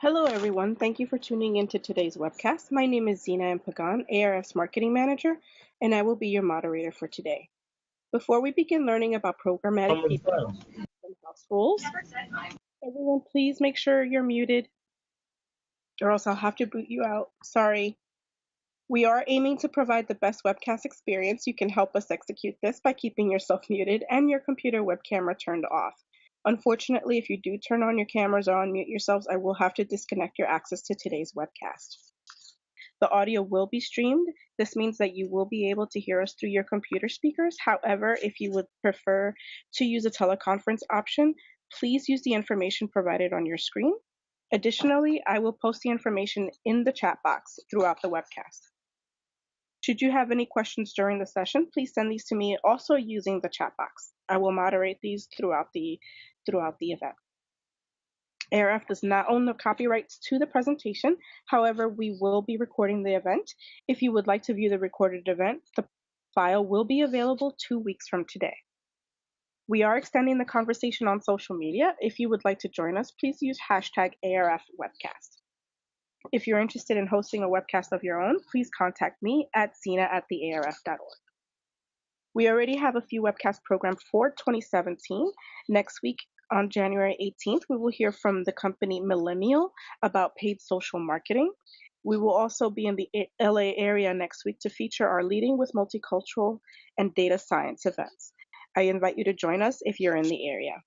Hello, everyone. Thank you for tuning into today's webcast. My name is Zina M. Pagan, ARF's Marketing Manager, and I will be your moderator for today. Before we begin learning about programmatic people and house rules, everyone please make sure you're muted, or else I'll have to boot you out. Sorry. We are aiming to provide the best webcast experience. You can help us execute this by keeping yourself muted and your computer web camera turned off. Unfortunately, if you do turn on your cameras or unmute yourselves, I will have to disconnect your access to today's webcast. The audio will be streamed. This means that you will be able to hear us through your computer speakers. However, if you would prefer to use a teleconference option, please use the information provided on your screen. Additionally, I will post the information in the chat box throughout the webcast. Should you have any questions during the session, please send these to me also using the chat box. I will moderate these throughout the event. ARF does not own the copyrights to the presentation. However, we will be recording the event. If you would like to view the recorded event, the file will be available 2 weeks from today. We are extending the conversation on social media. If you would like to join us, please use hashtag ARF Webcast. If you're interested in hosting a webcast of your own, please contact me at zina@thearf.org. We already have a few webcasts programmed for 2017. Next week, on January 18th, we will hear from the company Millennial about paid social marketing. We will also be in the LA area next week to feature our Leading with Multicultural and Data Science events. I invite you to join us if you're in the area.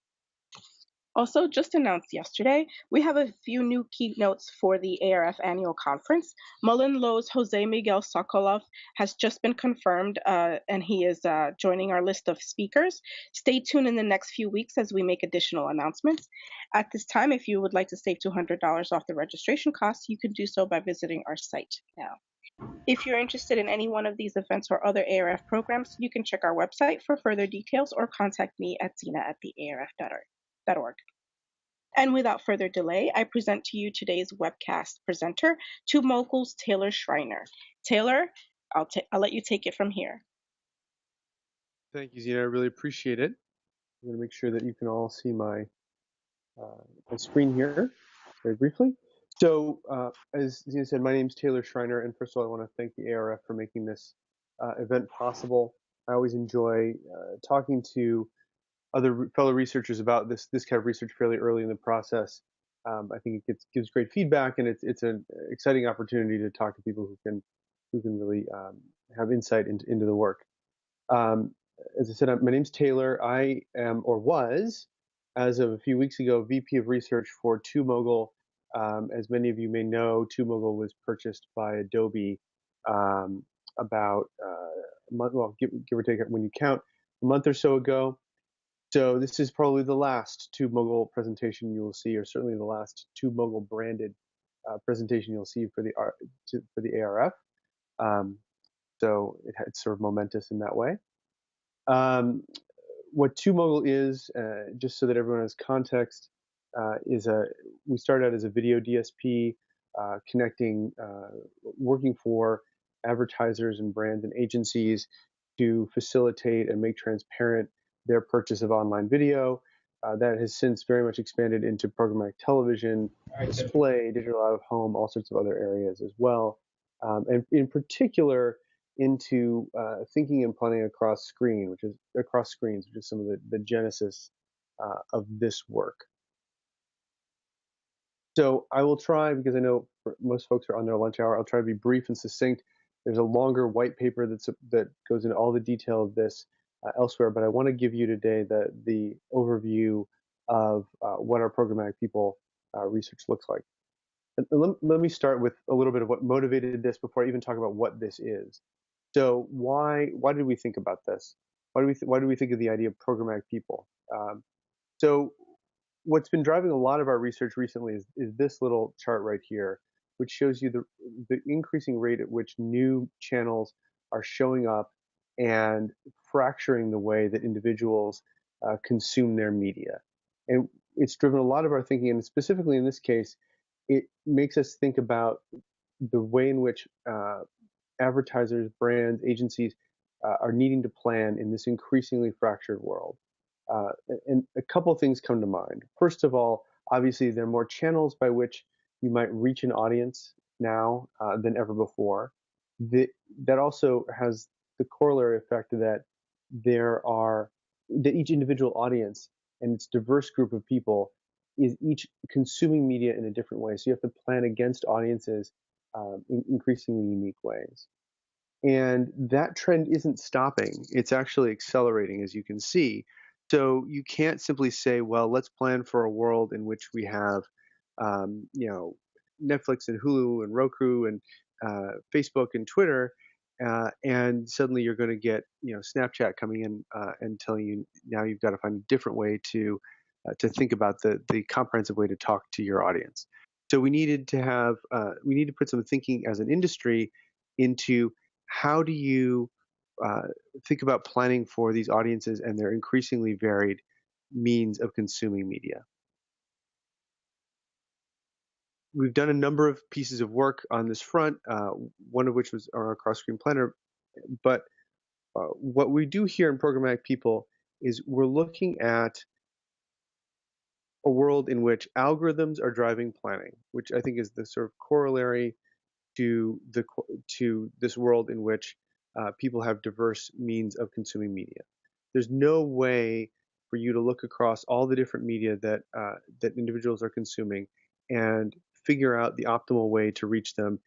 Also, just announced yesterday, we have a few new keynotes for the ARF annual conference. MullenLowe's Jose Miguel Sokolov has just been confirmed, and he is joining our list of speakers. Stay tuned in the next few weeks as we make additional announcements. At this time, if you would like to save $200 off the registration costs, you can do so by visiting our site now. If you're interested in any one of these events or other ARF programs, you can check our website for further details or contact me at zina@thearf.org. And without further delay, I present to you today's webcast presenter, TubeMogul's Taylor Schreiner. Taylor, I'll let you take it from here. Thank you, Zina. I really appreciate it. I'm going to make sure that you can all see my screen here very briefly. So as Zina said, my name is Taylor Schreiner, and first of all, I want to thank the ARF for making this event possible. I always enjoy talking to other fellow researchers about this kind of research fairly early in the process. I think it gives great feedback, and it's an exciting opportunity to talk to people who can really have insight into the work. As I said, my name's Taylor. I am, or was, as of a few weeks ago, VP of Research for TubeMogul. As many of you may know, TubeMogul was purchased by Adobe about a month, well, give or take when you count, a month or so ago. So this is probably the last TubeMogul presentation you will see, or certainly the last TubeMogul branded presentation you'll see for the ARF. So it's sort of momentous in that way. What TubeMogul is, just so that everyone has context, we started out as a video DSP, connecting, working for advertisers and brands and agencies to facilitate and make transparent their purchase of online video. That has since very much expanded into programmatic television, display, digital out of home, all sorts of other areas as well. And in particular, into thinking and planning across screens, which is some of the genesis of this work. So I will try, because I know most folks are on their lunch hour, I'll try to be brief and succinct. There's a longer white paper that goes into all the detail of this elsewhere, but I want to give you today the overview of what our Programmatic People research looks like. And let me start with a little bit of what motivated this before I even talk about what this is. So why did we think about this? Why do we think of the idea of Programmatic People? So what's been driving a lot of our research recently is this little chart right here, which shows you the increasing rate at which new channels are showing up and fracturing the way that individuals consume their media. And it's driven a lot of our thinking, and specifically in this case, it makes us think about the way in which advertisers, brands, agencies are needing to plan in this increasingly fractured world. And a couple things come to mind. First of all, obviously, there are more channels by which you might reach an audience now than ever before. That also has the corollary effect that that each individual audience and its diverse group of people is each consuming media in a different way. So you have to plan against audiences in increasingly unique ways. And that trend isn't stopping. It's actually accelerating, as you can see. So you can't simply say, well, let's plan for a world in which we have, Netflix and Hulu and Roku and Facebook and Twitter, and suddenly you're going to get, Snapchat coming in and telling you now you've got to find a different way to think about the comprehensive way to talk to your audience. So we need to put some thinking as an industry into how do you think about planning for these audiences and their increasingly varied means of consuming media. We've done a number of pieces of work on this front, one of which was on our Crossscreen Planner. But what we do here in Programmatic People is we're looking at a world in which algorithms are driving planning, which I think is the sort of corollary to this world in which people have diverse means of consuming media. There's no way for you to look across all the different media that individuals are consuming and figure out the optimal way to reach them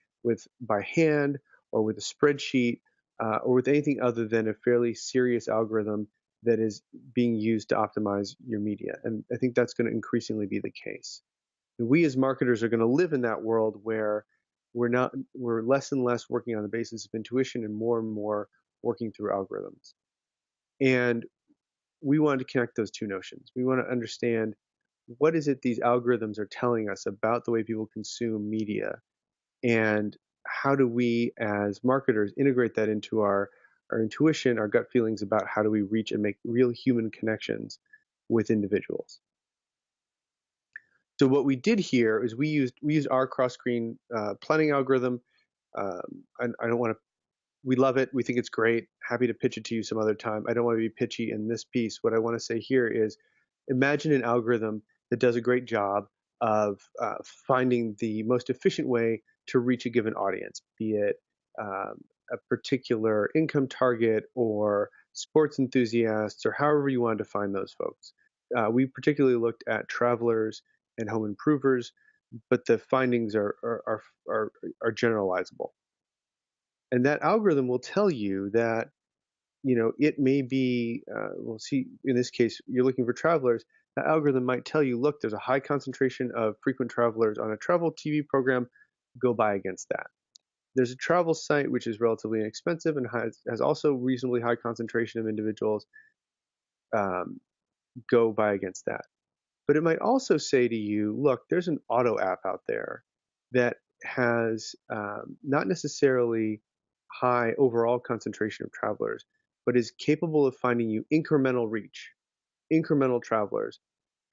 by hand or with a spreadsheet or with anything other than a fairly serious algorithm that is being used to optimize your media. And I think that's going to increasingly be the case. And we as marketers are going to live in that world where we're less and less working on the basis of intuition and more working through algorithms. And we want to connect those two notions. We want to understand what is it these algorithms are telling us about the way people consume media, and how do we as marketers integrate that into our intuition, our gut feelings about how do we reach and make real human connections with individuals. So what we did here is we used our Crossscreen planning algorithm. And I don't want to. We love it. We think it's great. Happy to pitch it to you some other time. I don't want to be pitchy in this piece. What I want to say here is, imagine an algorithm that does a great job of finding the most efficient way to reach a given audience, be it a particular income target or sports enthusiasts or however you want to find those folks. We particularly looked at travelers and home improvers, but the findings are generalizable. And that algorithm will tell you that, it may be, we'll see, in this case, you're looking for travelers. That algorithm might tell you, look, there's a high concentration of frequent travelers on a travel TV program, go buy against that. There's a travel site which is relatively inexpensive and has also reasonably high concentration of individuals, go buy against that. But it might also say to you, look, there's an auto app out there that has not necessarily high overall concentration of travelers, but is capable of finding you incremental reach, incremental travelers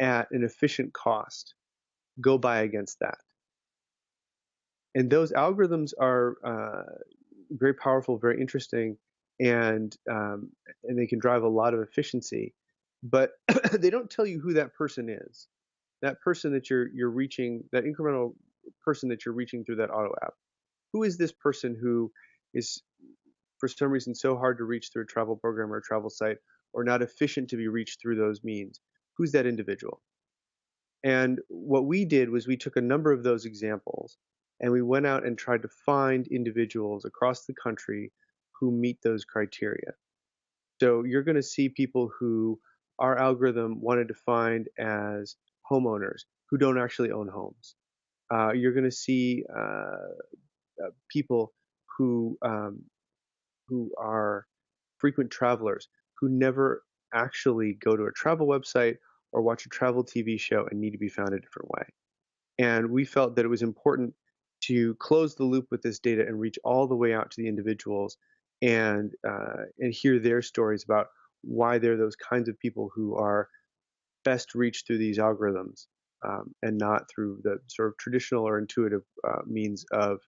at an efficient cost. Go buy against that. And those algorithms are very powerful, very interesting, and they can drive a lot of efficiency. But they don't tell you who that person is. That person that you're reaching, that incremental person that you're reaching through that auto app. Who is this person who is, for some reason, so hard to reach through a travel program or a travel site, or not efficient to be reached through those means? Who's that individual? And what we did was we took a number of those examples and we went out and tried to find individuals across the country who meet those criteria. So you're going to see people who our algorithm wanted to find as homeowners who don't actually own homes. You're going to see people who are frequent travelers who never actually go to a travel website or watch a travel TV show and need to be found a different way. And we felt that it was important to close the loop with this data and reach all the way out to the individuals and hear their stories about why they're those kinds of people who are best reached through these algorithms and not through the sort of traditional or intuitive means of,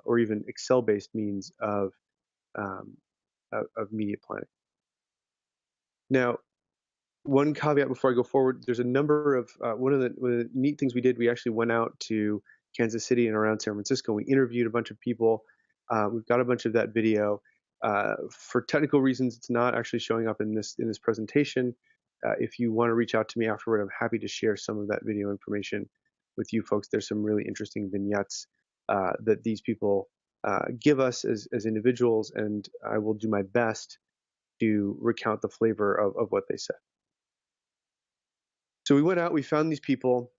or even Excel-based means of media planning. Now, one caveat before I go forward, there's a number of, one of the neat things we did, we actually went out to Kansas City and around San Francisco. We interviewed a bunch of people. We've got a bunch of that video. For technical reasons, it's not actually showing up in this presentation. If you want to reach out to me afterward, I'm happy to share some of that video information with you folks. There's some really interesting vignettes that these people give us as individuals, and I will do my best to recount the flavor of what they said. So we went out, we found these people,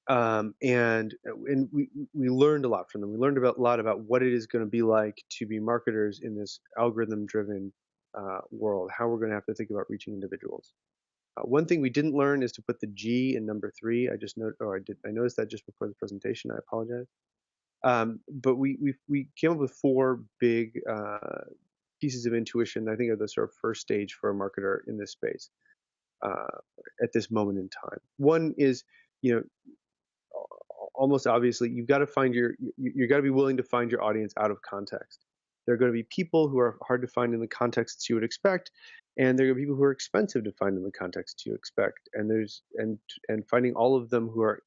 and we learned a lot from them. We learned a lot about what it is going to be like to be marketers in this algorithm-driven world, how we're going to have to think about reaching individuals. One thing we didn't learn is to put the G in number 3. I noticed that just before the presentation. I apologize. But we came up with 4 big pieces of intuition. I think are the sort of first stage for a marketer in this space at this moment in time. One is, almost obviously, you've got to find you got to be willing to find your audience out of context. There are going to be people who are hard to find in the contexts you would expect, and there are people who are expensive to find in the contexts you expect. And finding all of them who are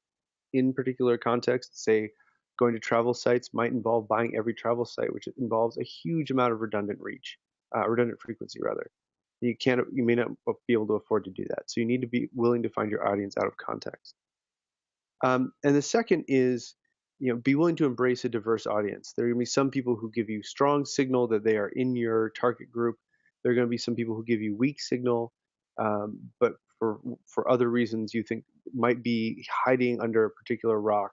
in particular contexts, say going to travel sites, might involve buying every travel site, which involves a huge amount of redundant frequency rather. You may not be able to afford to do that. So you need to be willing to find your audience out of context. And the second is, be willing to embrace a diverse audience. There are going to be some people who give you strong signal that they are in your target group. There are going to be some people who give you weak signal, but for other reasons you think might be hiding under a particular rock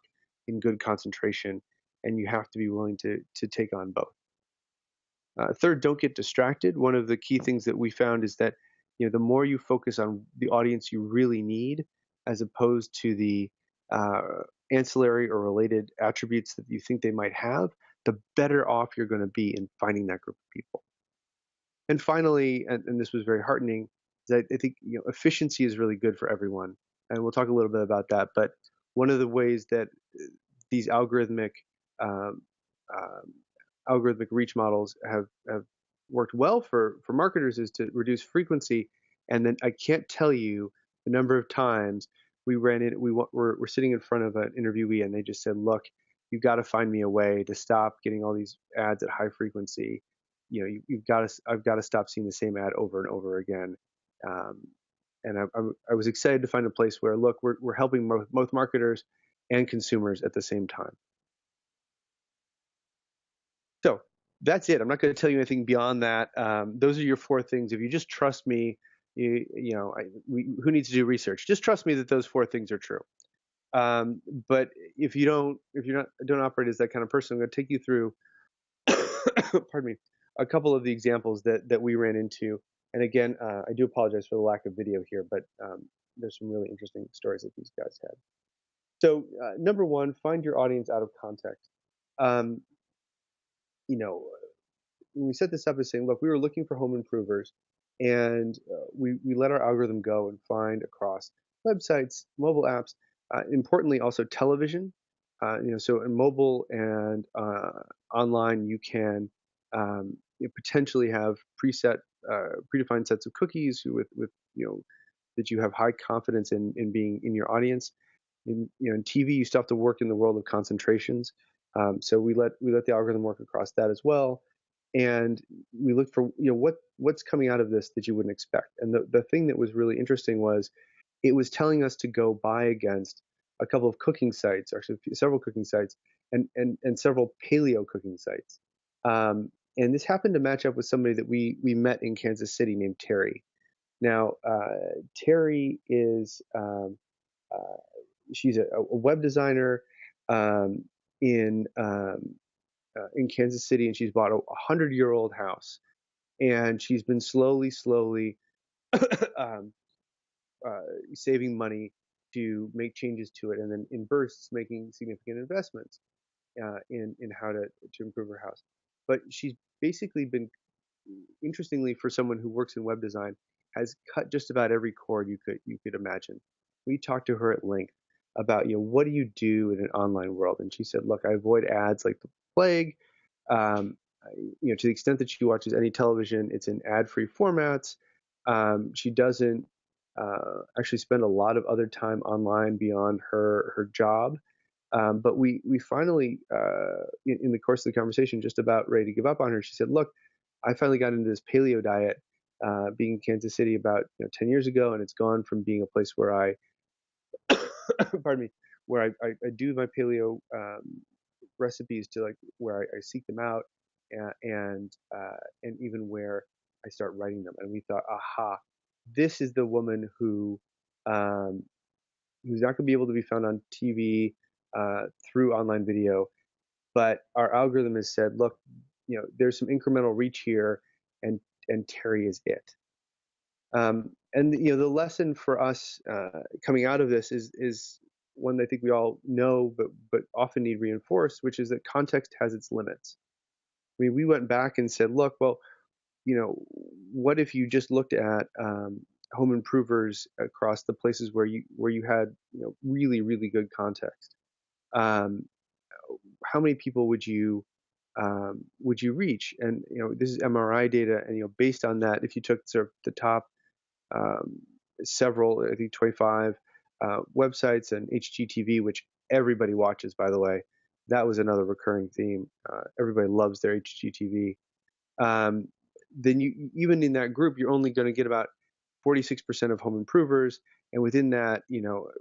in good concentration, and you have to be willing to take on both. Third, don't get distracted. One of the key things that we found is that the more you focus on the audience you really need, as opposed to the ancillary or related attributes that you think they might have, the better off you're going to be in finding that group of people. And finally, and this was very heartening, is I think efficiency is really good for everyone, and we'll talk a little bit about that. But one of the ways that these algorithmic reach models have worked well for marketers is to reduce frequency. And then I can't tell you the number of times we're sitting in front of an interviewee and they just said, look, you've got to find me a way to stop getting all these ads at high frequency. I've got to stop seeing the same ad over and over again. And I was excited to find a place where, look, we're helping both marketers and consumers at the same time. So that's it. I'm not going to tell you anything beyond that. Those are your 4 things. If you just trust me, who needs to do research? Just trust me that those 4 things are true. But if you don't operate as that kind of person, I'm going to take you through, pardon me, a couple of the examples that we ran into. And again, I do apologize for the lack of video here, but there's some really interesting stories that these guys had. So number 1, find your audience out of context. When we set this up as saying, look, we were looking for home improvers, and we let our algorithm go and find across websites, mobile apps, importantly also television. So in mobile and online, you can potentially have predefined sets of cookies with that you have high confidence in being in your audience. In TV, you still have to work in the world of concentrations. So we let the algorithm work across that as well, and we looked for what's coming out of this that you wouldn't expect. And the thing that was really interesting was it was telling us to go buy against a couple of cooking sites, actually several cooking sites, and several paleo cooking sites. And this happened to match up with somebody that we met in Kansas City named Terry. Now, Terry is she's a web designer in Kansas City, and she's bought a 100-year-old house, and she's been slowly saving money to make changes to it, and then in bursts making significant investments in how to improve her house. But she's basically been, interestingly, for someone who works in web design, has cut just about every cord you could imagine. We talked to her at length about what do you do in an online world, and she said, look, I avoid ads like the plague. To the extent that she watches any television, it's in ad-free formats. She doesn't actually spend a lot of other time online beyond her job. But we finally, in the course of the conversation, just about ready to give up on her. She said, "Look, I finally got into this paleo diet, being in Kansas City about 10 years ago, and it's gone from being a place where I, pardon me, where I do my paleo recipes to like where I seek them out, and even where I start writing them." And we thought, aha, this is the woman um, who's not going to be able to be found on TV through online video, but our algorithm has said, look, there's some incremental reach here, and Terry is it. And the lesson for us coming out of this is one that I think we all know, but often need reinforced, which is that context has its limits. I mean, we went back and said, look, well, what if you just looked at home improvers across the places where you had really, really good context? How many people would you reach? And this is MRI data, and based on that, if you took sort of the top several, I think 25 websites and HGTV, which everybody watches, by the way, that was another recurring theme. Everybody loves their HGTV. Then even in that group, you're only going to get about 46% of home improvers, and within that,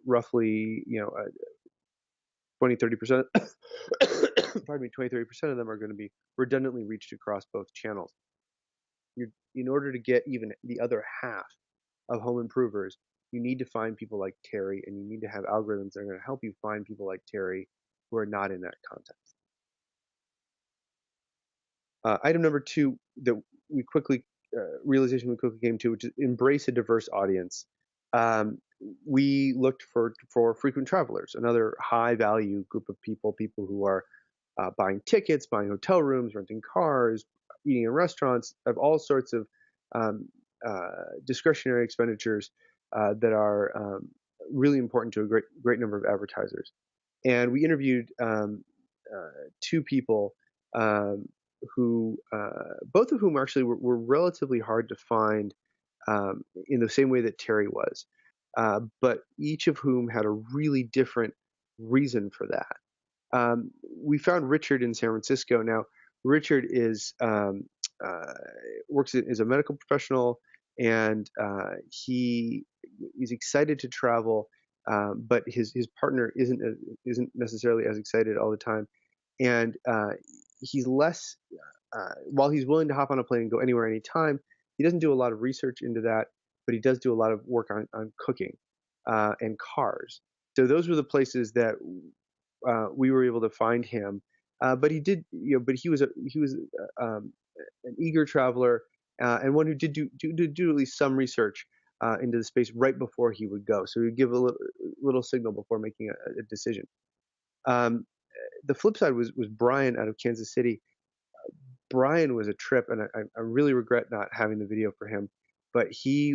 roughly 20-30%, pardon me, 20-30% of them are going to be redundantly reached across both channels. In order to get even the other half of home improvers, you need to find people like Terry, and you need to have algorithms that are going to help you find people like Terry who are not in that context. Item number 2 that realization we quickly came to, which is embrace a diverse audience. We looked for frequent travelers, another high value group of people who are buying tickets, buying hotel rooms, renting cars, eating in restaurants, of all sorts of discretionary expenditures that are really important to a great number of advertisers. And we interviewed 2 people who, both of whom actually were relatively hard to find in the same way that Terry was, but each of whom had a really different reason for that. We found Richard in San Francisco. Now, Richard works as a medical professional, and he is excited to travel, but his partner isn't necessarily as excited all the time, and he's less. While he's willing to hop on a plane and go anywhere, anytime, he doesn't do a lot of research into that, but he does do a lot of work on cooking and cars. So those were the places that we were able to find him. But he did, but he was an eager traveler, and one who did do at least some research into the space right before he would go. So he would give a little signal before making a decision. The flip side was Brian out of Kansas City. Brian was a trip, and I really regret not having the video for him, but he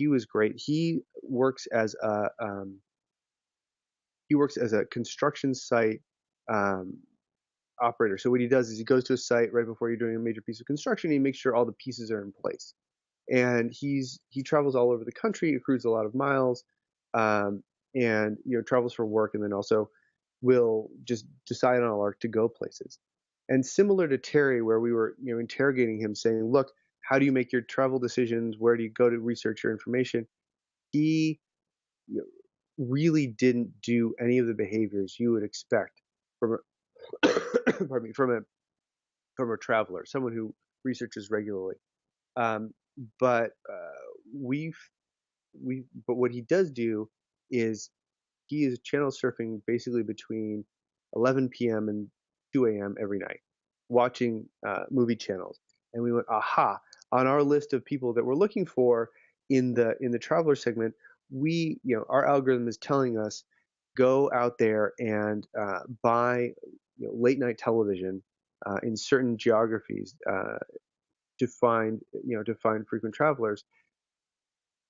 was great. He works as a construction site operator. So what he does is he goes to a site right before you're doing a major piece of construction. He makes sure all the pieces are in place, and he travels all over the country, accrues a lot of miles, and travels for work, and then also will just decide on a lark to go places. And similar to Terry, where we were interrogating him, saying, look, how do you make your travel decisions? Where do you go to research your information? He really didn't do any of the behaviors you would expect from pardon me, from a traveler, someone who researches regularly. But what he does do is he is channel surfing basically between 11 p.m. and 2 a.m. every night, watching movie channels. And we went, aha! On our list of people that we're looking for in the traveler segment, our algorithm is telling us, go out there and buy late night television in certain geographies to find frequent travelers.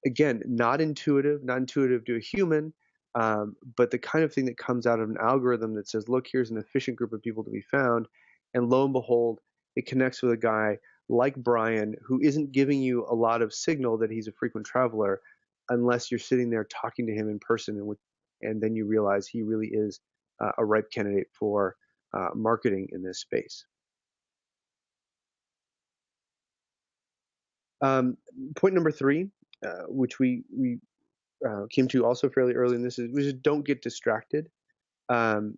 Again, not intuitive to a human, but the kind of thing that comes out of an algorithm that says, look, here's an efficient group of people to be found, and lo and behold, it connects with a guy like Brian who isn't giving you a lot of signal that he's a frequent traveler unless you're sitting there talking to him in person, and then you realize he really is a ripe candidate for marketing in this space. Point number 3, which we came to also fairly early in this, is we just don't get distracted. I'll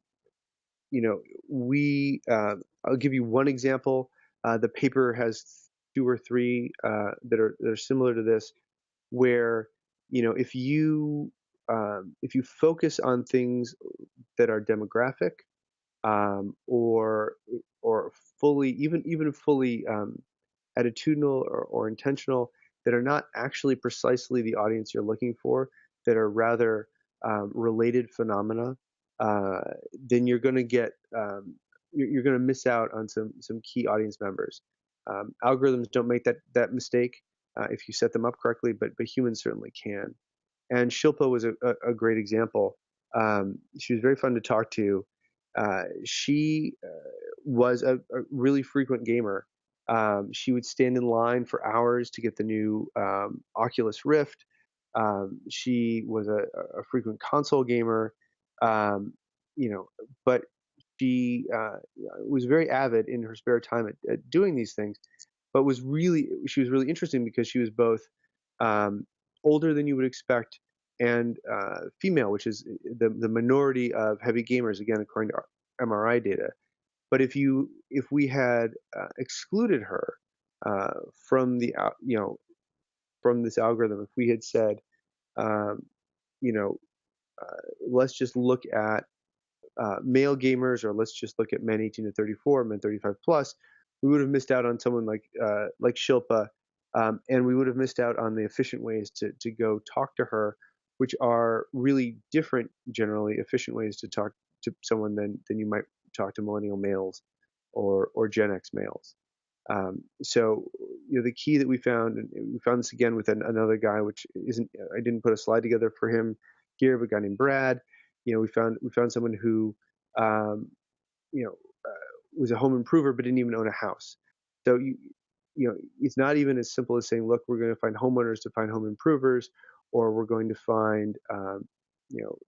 give you one example. The paper has 2 or 3 that are similar to this, where if you focus on things that are demographic, or fully even fully attitudinal or intentional, that are not actually precisely the audience you're looking for, that are rather related phenomena, then you're going to get you're going to miss out on some key audience members. Algorithms don't make that mistake if you set them up correctly, but humans certainly can. And Shilpa was a great example. She was very fun to talk to. She was a really frequent gamer. She would stand in line for hours to get the new Oculus Rift. She was a frequent console gamer, but she was very avid in her spare time at doing these things. But she was really interesting because she was both older than you would expect and female, which is the minority of heavy gamers, again, according to MRI data. But if we had excluded her from from this algorithm, if we had said, let's just look at male gamers, or let's just look at men 18 to 34, men 35 plus, we would have missed out on someone like Shilpa, and we would have missed out on the efficient ways to go talk to her, which are really different, generally efficient ways to talk to someone than you might talk to millennial males or Gen X males. So the key that we found, and we found this again with another guy, which isn't, I didn't put a slide together for him here, but a guy named Brad. We found someone who was a home improver but didn't even own a house. So it's not even as simple as saying, look, we're going to find homeowners to find home improvers, or we're going to find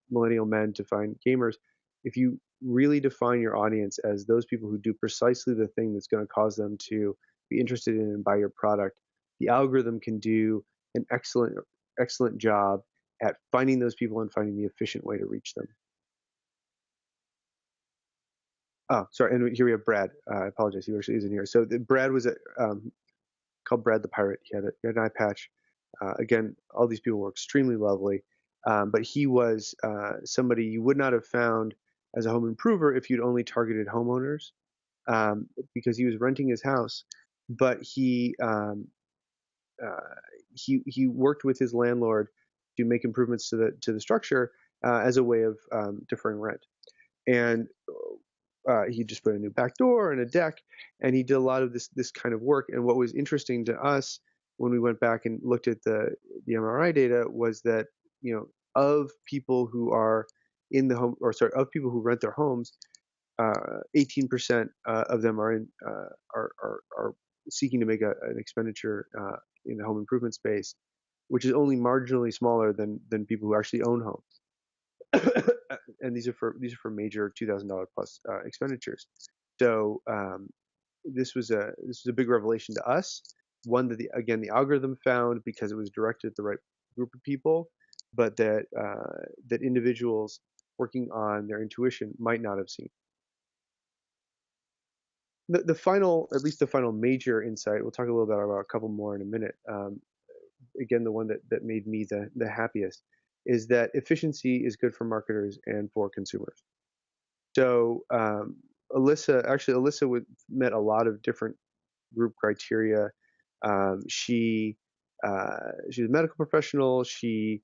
millennial men to find gamers. If you really define your audience as those people who do precisely the thing that's going to cause them to be interested in and buy your product, the algorithm can do an excellent job at finding those people and finding the efficient way to reach them. Oh, sorry, and here we have Brad. I apologize, he actually isn't here. So Brad was called Brad the Pirate. He had an eye patch. Again, all these people were extremely lovely, but he was somebody you would not have found as a home improver if you'd only targeted homeowners, because he was renting his house, but he worked with his landlord to make improvements to the structure as a way of deferring rent. And he just put a new back door and a deck, and he did a lot of this kind of work. And what was interesting to us when we went back and looked at the MRI data was that of people who are in the home, or sorry, of people who rent their homes, 18% of them are seeking to make an expenditure in the home improvement space, which is only marginally smaller than people who actually own homes. And these are for major $2,000 plus expenditures. So this was a big revelation to us. One that the algorithm found because it was directed at the right group of people, but that individuals working on their intuition might not have seen. The final major insight, we'll talk a little bit about a couple more in a minute. Again, the one that made me the happiest is that efficiency is good for marketers and for consumers. So Alyssa met a lot of different group criteria. She was a medical professional. She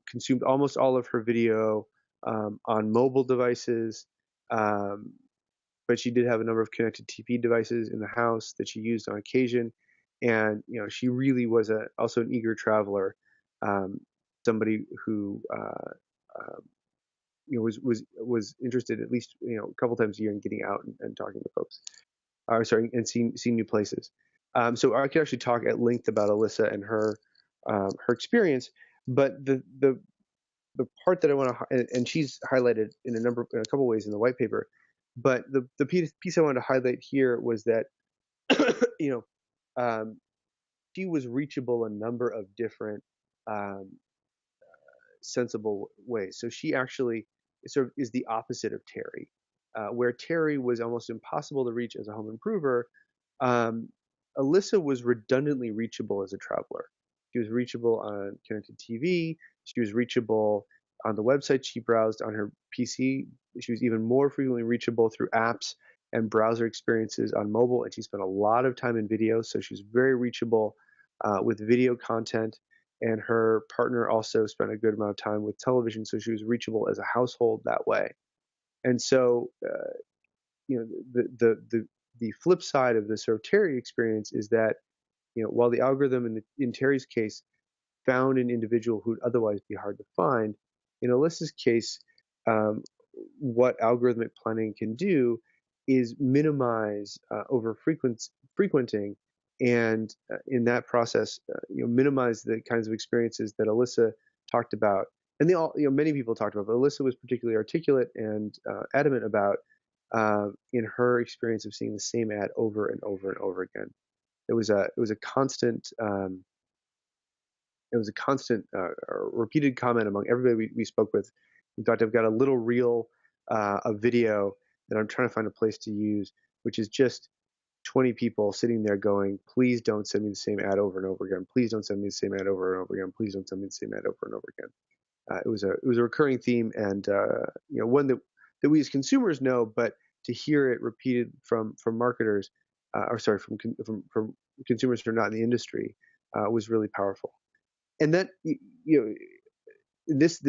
consumed almost all of her video on mobile devices, but she did have a number of connected TV devices in the house that she used on occasion. And she really was also an eager traveler, somebody who was interested at least a couple times a year in getting out and talking to folks, and seeing new places. So I could actually talk at length about Alyssa and her experience, but the the part that I want to, and she's highlighted in a couple ways in the white paper, but the piece I wanted to highlight here was that you know, she was reachable a number of different um, sensible ways. So she actually sort of is the opposite of Terry, where Terry was almost impossible to reach as a home improver. Um, Alyssa was redundantly reachable as a traveler. She was reachable on connected TV. She was reachable on the website she browsed on her PC. She was even more frequently reachable through apps and browser experiences on mobile. And she spent a lot of time in video, so she was very reachable with video content. And her partner also spent a good amount of time with television, so she was reachable as a household that way. And so, you know, the flip side of the sort of Terry experience is that, you know, while the algorithm in Terry's case found an individual who'd otherwise be hard to find, in Alyssa's case, um, what algorithmic planning can do is minimize over frequenting, and in that process, you know, minimize the kinds of experiences that Alyssa talked about, and they all, you know, many people talked about, but Alyssa was particularly articulate and adamant about in her experience of seeing the same ad over and over and over again. It was a constant repeated comment among everybody we spoke with. In fact, I've got a little reel, a video that I'm trying to find a place to use, which is just 20 people sitting there going, please don't send me the same ad over and over again. Please don't send me the same ad over and over again. Please don't send me the same ad over and over again. It was a recurring theme, and you know, one that we as consumers know, but to hear it repeated from marketers, or sorry, from consumers who are not in the industry, was really powerful. And that, you know, this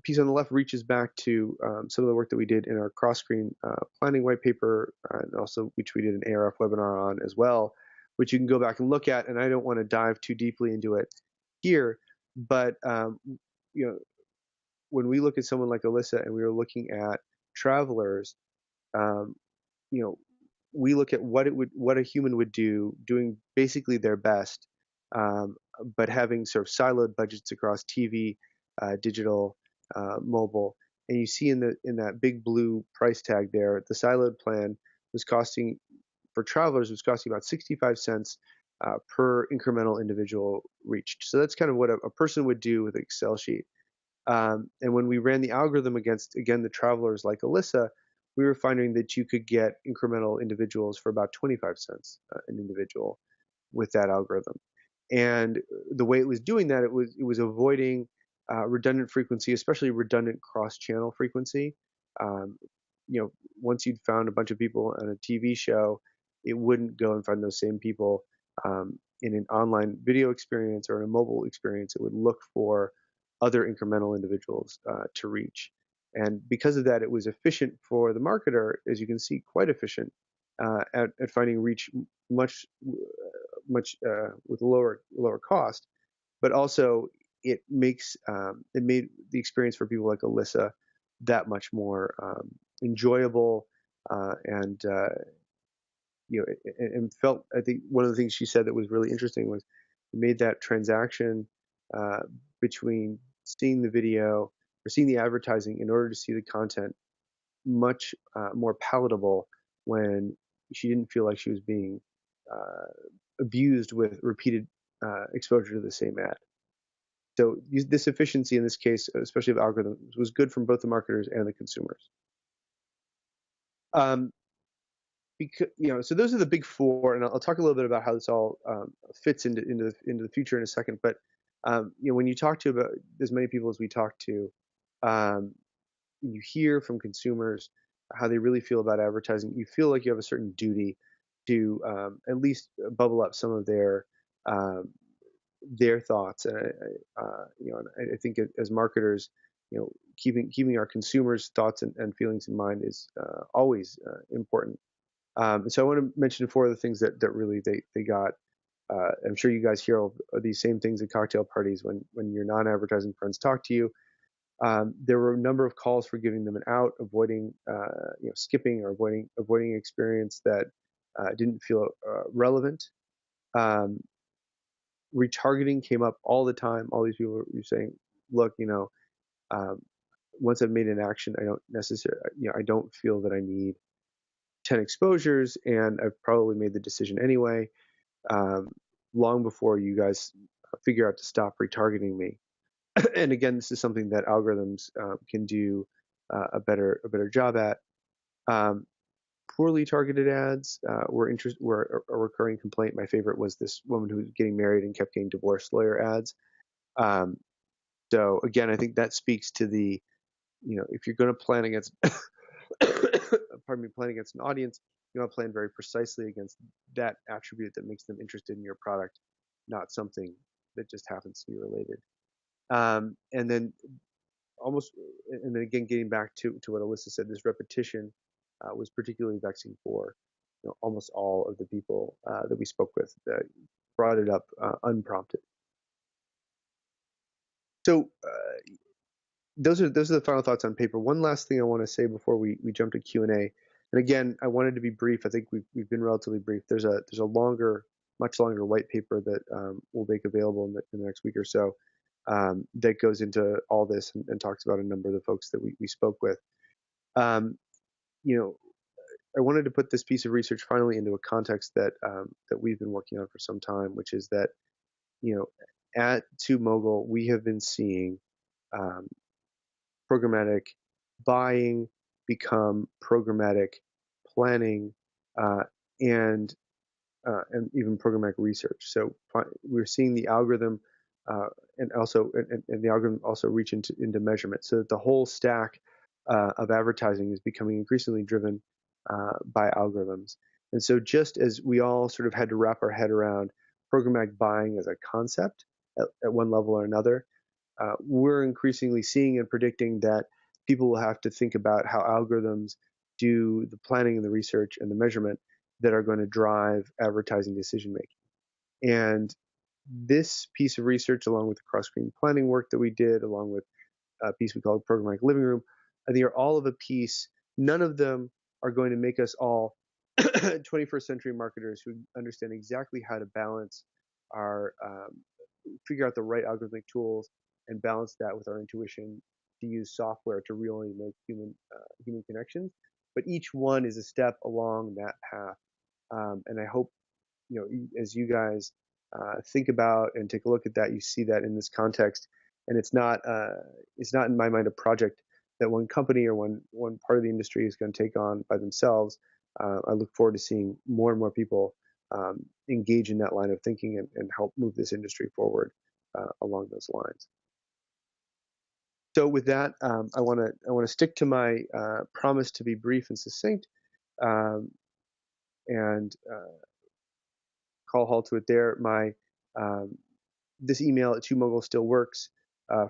piece on the left reaches back to some of the work that we did in our Crossscreen Planning white paper, and also which we did an ARF webinar on as well, which you can go back and look at. And I don't want to dive too deeply into it here, but you know, when we look at someone like Alyssa and we were looking at travelers, um, you know, we look at what a human would do, doing basically their best, um, but having sort of siloed budgets across TV, digital, mobile. And you see in that big blue price tag there, the siloed plan was costing, for travelers, was costing about 65 cents per incremental individual reached. So that's kind of what a person would do with an Excel sheet. And when we ran the algorithm against, again, the travelers like Alyssa, we were finding that you could get incremental individuals for about 25 cents an individual with that algorithm. And the way it was doing that, it was avoiding redundant frequency, especially redundant cross-channel frequency. You know, once you'd found a bunch of people on a TV show, it wouldn't go and find those same people in an online video experience or in a mobile experience. It would look for other incremental individuals to reach. And because of that, it was efficient for the marketer, as you can see, quite efficient at finding reach much with lower cost. But also, it made the experience for people like Alyssa that much more enjoyable and you know, and felt. I think one of the things she said that was really interesting was it made that transaction between seeing the video or seeing the advertising in order to see the content much more palatable when she didn't feel like she was being abused with repeated exposure to the same ad. So this efficiency in this case, especially of algorithms, was good from both the marketers and the consumers. Because, you know, so those are the big four, and I'll talk a little bit about how this all fits into the future in a second. But you know, when you talk to about as many people as we talk to, you hear from consumers how they really feel about advertising. You feel like you have a certain duty to at least bubble up some of their thoughts. And you know, and I think as marketers, you know, keeping our consumers' thoughts and feelings in mind is always important. So I want to mention four of the things that really they got. I'm sure you guys hear all these same things at cocktail parties when your non-advertising friends talk to you. There were a number of calls for giving them an out, avoiding, you know, skipping or avoiding experience that didn't feel relevant. Retargeting came up all the time. All these people were saying, "Look, you know, once I've made an action, I don't necessarily, I don't feel that I need 10 exposures, and I've probably made the decision anyway, long before you guys figure out to stop retargeting me. And again, this is something that algorithms can do a better job at. Poorly targeted ads were a recurring complaint. My favorite was this woman who was getting married and kept getting divorce lawyer ads. So again, I think that speaks to the, if you're going to plan against, plan against an audience, you want to plan very precisely against that attribute that makes them interested in your product, not something that just happens to be related. And then again, getting back to what Alyssa said, this repetition was particularly vexing for almost all of the people that we spoke with that brought it up unprompted. So those are the final thoughts on paper. One last thing I want to say before we jump to Q&A. And again, I wanted to be brief. I think we've been relatively brief. There's a much longer white paper that we'll make available in the next week or so that goes into all this and talks about a number of the folks that we spoke with. I wanted to put this piece of research finally into a context that we've been working on for some time, which is that at TubeMogul we have been seeing programmatic buying become programmatic planning and even programmatic research. So we're seeing the algorithm and the algorithm also reach into measurement, so that the whole stack of advertising is becoming increasingly driven by algorithms. And so just as we all sort of had to wrap our head around programmatic buying as a concept at one level or another, we're increasingly seeing and predicting that people will have to think about how algorithms do the planning and the research and the measurement that are going to drive advertising decision making. And this piece of research, along with the Crossscreen Planning work that we did, along with a piece we called Programmatic Living Room, I think are all of a piece. None of them are going to make us all 21st century marketers who understand exactly how to balance our, figure out the right algorithmic tools and balance that with our intuition to use software to really make human connections. But each one is a step along that path. And I hope, as you guys think about and take a look at that, you see that in this context. And it's not in my mind a project that one company or one part of the industry is going to take on by themselves. I look forward to seeing more and more people engage in that line of thinking and help move this industry forward along those lines. So with that, I want to stick to my promise to be brief and succinct, and call halt to it there. My this email at TubeMogul still works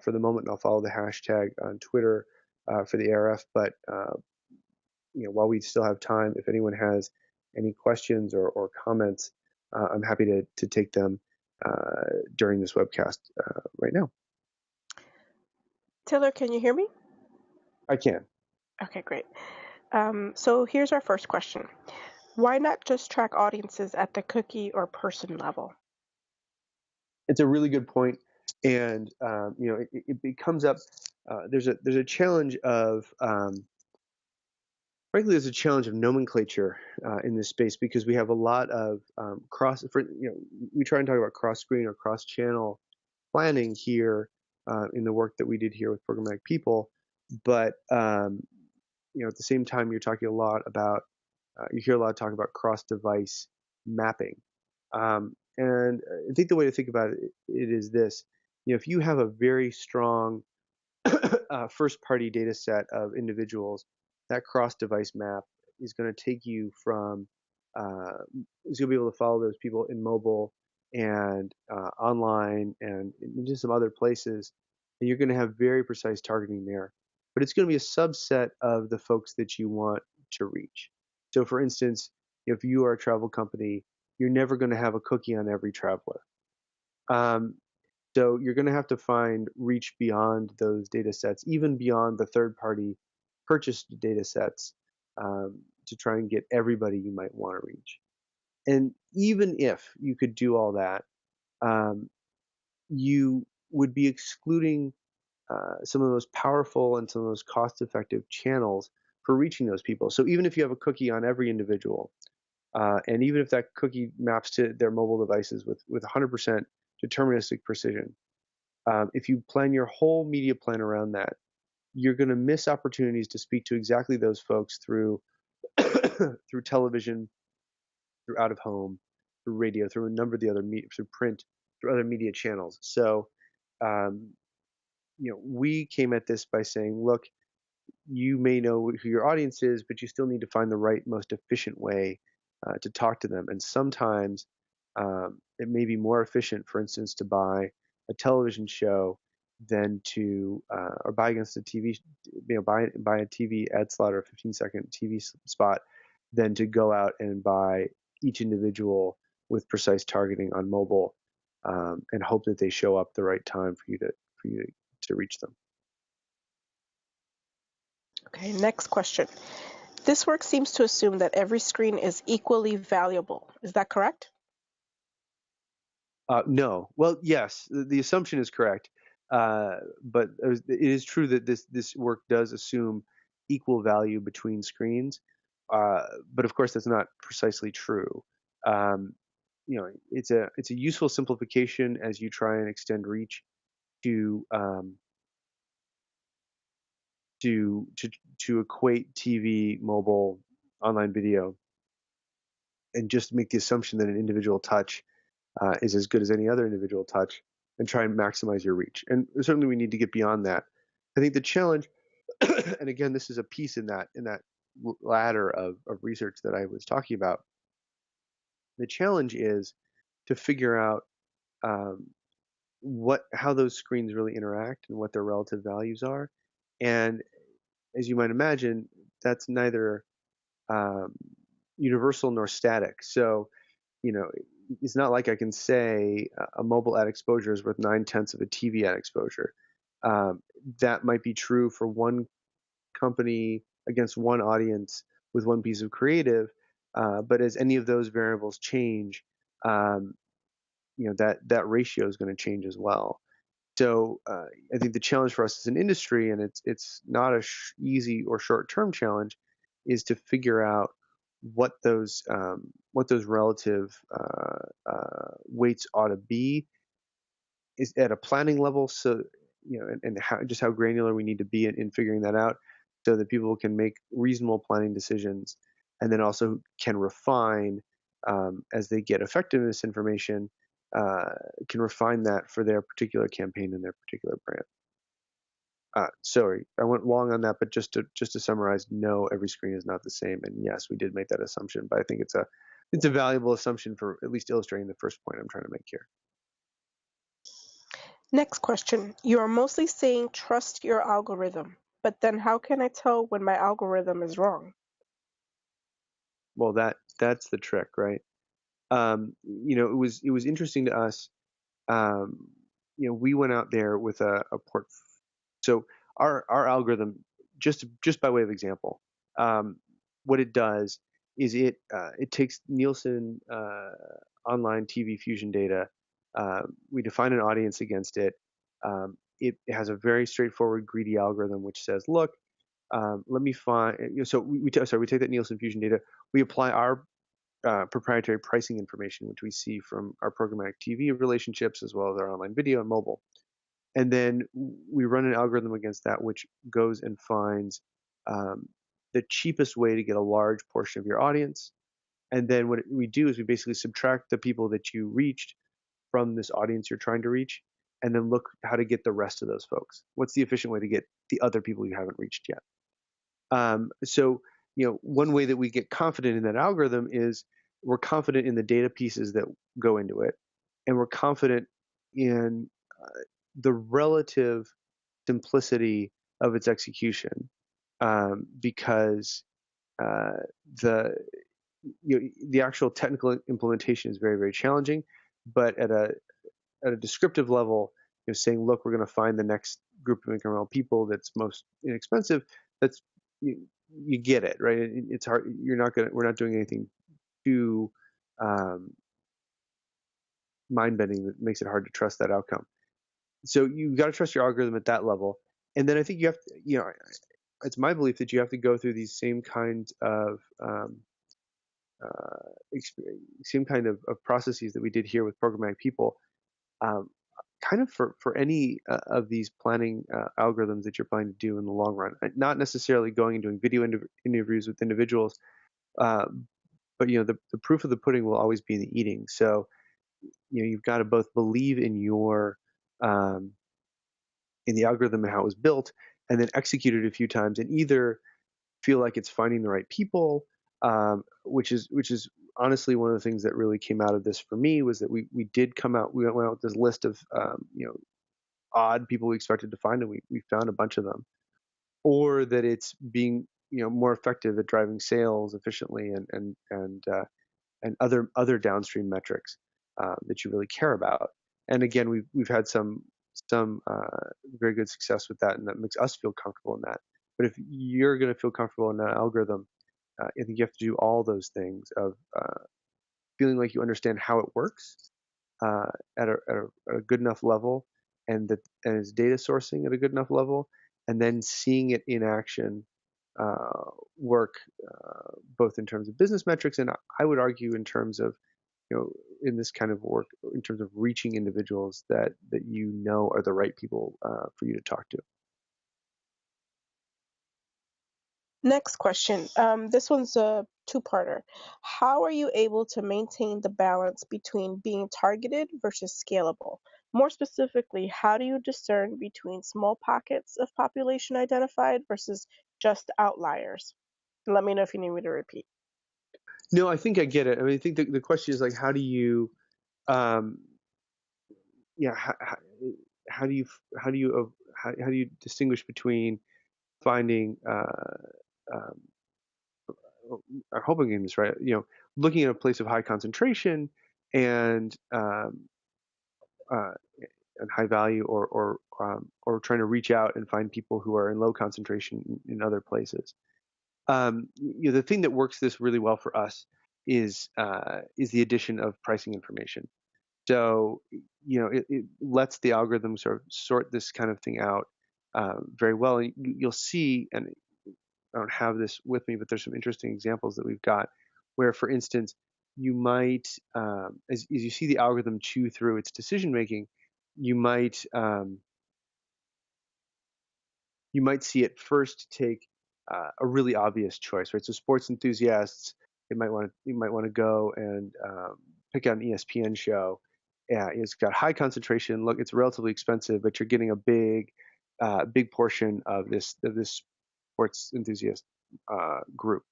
for the moment, and I'll follow the hashtag on Twitter for the ARF. But while we still have time, if anyone has any questions or comments, I'm happy to take them during this webcast right now. Taylor, can you hear me? I can. Okay, great. So here's our first question. Why not just track audiences at the cookie or person level? It's a really good point, and it comes up. There's a challenge of frankly, there's a challenge of nomenclature in this space, because we have a lot of we try and talk about cross-screen or cross-channel planning here in the work that we did here with Programmatic People, but at the same time, you're talking a lot about you hear a lot of talk about cross-device mapping, and I think the way to think about it is this: if you have a very strong first-party data set of individuals, that cross-device map is going to take you from is going to be able to follow those people in mobile and online and into some other places, and you're going to have very precise targeting there. But it's going to be a subset of the folks that you want to reach. So, for instance, if you are a travel company, you're never going to have a cookie on every traveler. So you're going to have to find reach beyond those data sets, even beyond the third-party purchased data sets, to try and get everybody you might want to reach. And even if you could do all that, you would be excluding some of the most powerful and some of the most cost-effective channels for reaching those people. So even if you have a cookie on every individual, and even if that cookie maps to their mobile devices with 100% deterministic precision, if you plan your whole media plan around that, you're going to miss opportunities to speak to exactly those folks through through television, through out of home, through radio, through a number of the other through print, through other media channels. So, we came at this by saying, look, you may know who your audience is, but you still need to find the right, most efficient way to talk to them. And sometimes it may be more efficient, for instance, to buy a television show than to or buy against a TV, buy a TV ad slot or a 15-second TV spot than to go out and buy each individual with precise targeting on mobile and hope that they show up the right time for you to reach them. Okay, next question. This work seems to assume that every screen is equally valuable. Is that correct? No. Well, yes, the assumption is correct, but it is true that this work does assume equal value between screens. But of course, that's not precisely true. It's a useful simplification as you try and extend reach to equate TV, mobile, online video, and just make the assumption that an individual touch is as good as any other individual touch, and try and maximize your reach. And certainly we need to get beyond that. I think the challenge, and again, this is a piece in that ladder of research that I was talking about. The challenge is to figure out how those screens really interact and what their relative values are. And as you might imagine, that's neither universal nor static. So, it's not like I can say a mobile ad exposure is worth 9/10 of a TV ad exposure. That might be true for one company against one audience with one piece of creative, but as any of those variables change, that ratio is going to change as well. So I think the challenge for us as an industry, and it's not a easy or short-term challenge, is to figure out what those relative weights ought to be is at a planning level. So and how granular we need to be in figuring that out, so that people can make reasonable planning decisions, and then also can refine as they get effectiveness information. Can refine that for their particular campaign and their particular brand. Sorry, I went long on that, but just to summarize, no, every screen is not the same, and yes, we did make that assumption, but I think it's a valuable assumption for at least illustrating the first point I'm trying to make here. Next question. You are mostly saying trust your algorithm, but then how can I tell when my algorithm is wrong? Well, that's the trick, right? It was interesting to us. We went out there with a port. So our algorithm, just by way of example, what it does is it takes Nielsen online TV fusion data. We define an audience against it. It has a very straightforward greedy algorithm which says, look, let me find. So we take that Nielsen fusion data. We apply our proprietary pricing information, which we see from our programmatic TV relationships as well as our online video and mobile. And then we run an algorithm against that, which goes and finds the cheapest way to get a large portion of your audience. And then what we do is we basically subtract the people that you reached from this audience you're trying to reach, and then look how to get the rest of those folks. What's the efficient way to get the other people you haven't reached yet? So one way that we get confident in that algorithm is we're confident in the data pieces that go into it, and we're confident in the relative simplicity of its execution, because the actual technical implementation is very, very challenging. But at a descriptive level, saying, look, we're going to find the next group of incremental people that's most inexpensive. That's you get it, right? It's hard. We're not doing anything too mind-bending that makes it hard to trust that outcome. So you've got to trust your algorithm at that level. And then I think you have to, it's my belief that you have to go through these same kinds of processes that we did here with Programmatic People, um, kind of for any of these planning algorithms that you're planning to do in the long run. Not necessarily going and doing video interviews with individuals, uh, but the proof of the pudding will always be in the eating. So you've got to both believe in in the algorithm and how it was built, and then execute it a few times, and either feel like it's finding the right people, which is honestly one of the things that really came out of this for me, was that we went out with this list of odd people we expected to find, and we found a bunch of them, or that it's being more effective at driving sales efficiently and other downstream metrics that you really care about. And again, we've had some very good success with that, and that makes us feel comfortable in that. But if you're going to feel comfortable in that algorithm, I think you have to do all those things of feeling like you understand how it works at a good enough level, and its data sourcing at a good enough level, and then seeing it in action work, both in terms of business metrics, and I would argue in terms of in this kind of work, in terms of reaching individuals that are the right people for you to talk to. Next question. This one's a two-parter. How are you able to maintain the balance between being targeted versus scalable? More specifically, how do you discern between small pockets of population identified versus just outliers? Let me know if you need me to repeat. No, I think I get it. I mean, I think the question is like, how do you, um, yeah, how do you distinguish between finding um, I hope I'm getting this right. Looking at a place of high concentration and uh, and high value, or trying to reach out and find people who are in low concentration in other places. The thing that works this really well for us is the addition of pricing information. So it lets the algorithm sort of sort this kind of thing out very well. And you'll see, and I don't have this with me, but there's some interesting examples that we've got where, for instance, you might, as you see the algorithm chew through its decision making, you might see it first take a really obvious choice, right? So sports enthusiasts, you might want to go and pick out an ESPN show. Yeah, it's got high concentration. Look, it's relatively expensive, but you're getting a big portion of this sports enthusiast group.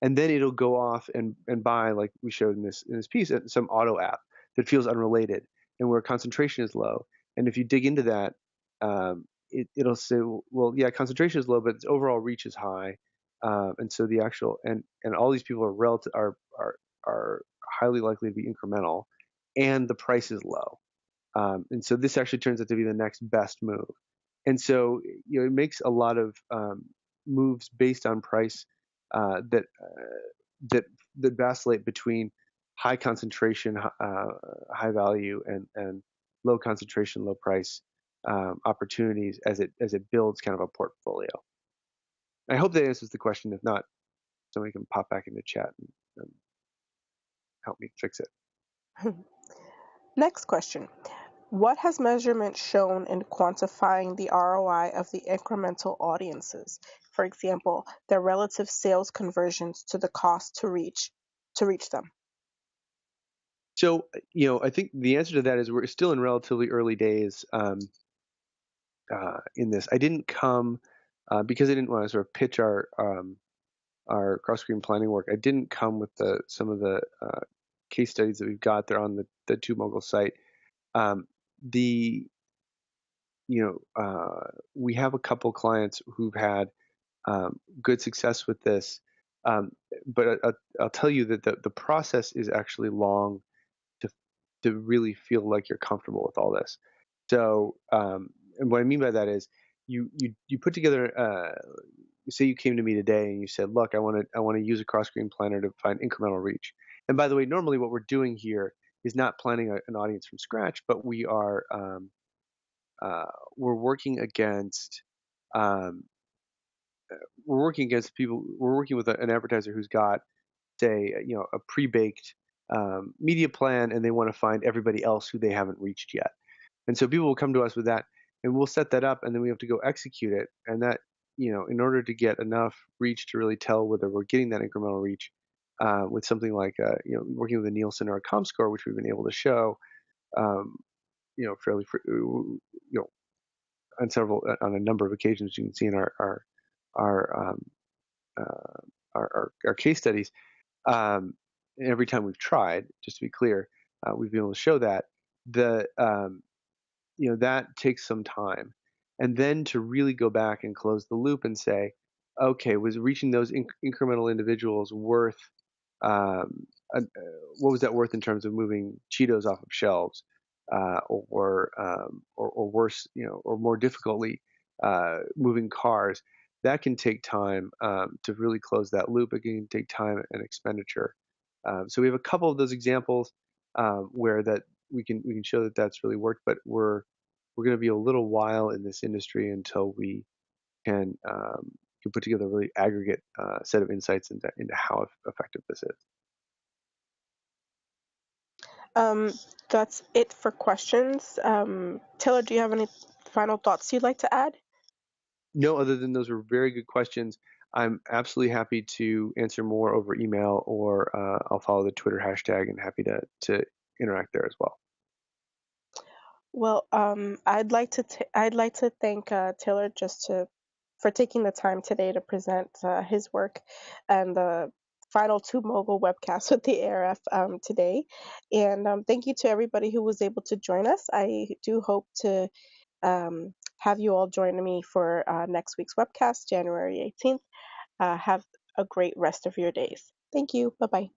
And then it'll go off and buy, like we showed in this piece, some auto app that feels unrelated and where concentration is low. And if you dig into that, it'll say, well, yeah, concentration is low, but its overall reach is high, and so the actual and all these people are highly likely to be incremental, and the price is low, and so this actually turns out to be the next best move, and so it makes a lot of moves based on price that vacillate between high concentration, high value, and low concentration, low price opportunities as it builds kind of a portfolio. I hope that answers the question. If not, somebody can pop back into chat and help me fix it. Next question. What has measurement shown in quantifying the ROI of the incremental audiences? For example, their relative sales conversions to the cost to reach them. So, I think the answer to that is we're still in relatively early days in this. I didn't come because I didn't want to sort of pitch our Crossscreen Planning work. I didn't come with some of the case studies that we've got there on the TubeMogul site. We have a couple clients who've had good success with this, but I'll tell you that the process is actually long to really feel like you're comfortable with all this. So, and what I mean by that is you put together. Say you came to me today and you said, "Look, I want to use a cross-screen planner to find incremental reach." And by the way, normally what we're doing here is not planning an audience from scratch, but we are we're working against people. We're working with an advertiser who's got, say, a pre-baked media plan, and they want to find everybody else who they haven't reached yet. And so people will come to us with that, and we'll set that up, and then we have to go execute it. And that, in order to get enough reach to really tell whether we're getting that incremental reach, with something like, working with a Nielsen or a ComScore, which we've been able to show, fairly, on a number of occasions, you can see in our our case studies. Every time we've tried, just to be clear, we've been able to show that that takes some time, and then to really go back and close the loop and say, okay, was reaching those incremental individuals worth what was that worth in terms of moving Cheetos off of shelves, or worse, or more difficultly, moving cars. That can take time to really close that loop. It can take time and expenditure. So we have a couple of those examples where that we can show that that's really worked, but we're going to be a little while in this industry until we can put together a really aggregate set of insights into how effective this is. That's it for questions. Taylor, do you have any final thoughts you'd like to add? No, other than those were very good questions. I'm absolutely happy to answer more over email, or I'll follow the Twitter hashtag, and happy to interact there as well. Well, I'd like to thank Taylor for taking the time today to present his work and the final TubeMogul webcast with the ARF today. And thank you to everybody who was able to join us. I do hope to have you all join me for next week's webcast, January 18th. Have a great rest of your days. Thank you. Bye-bye.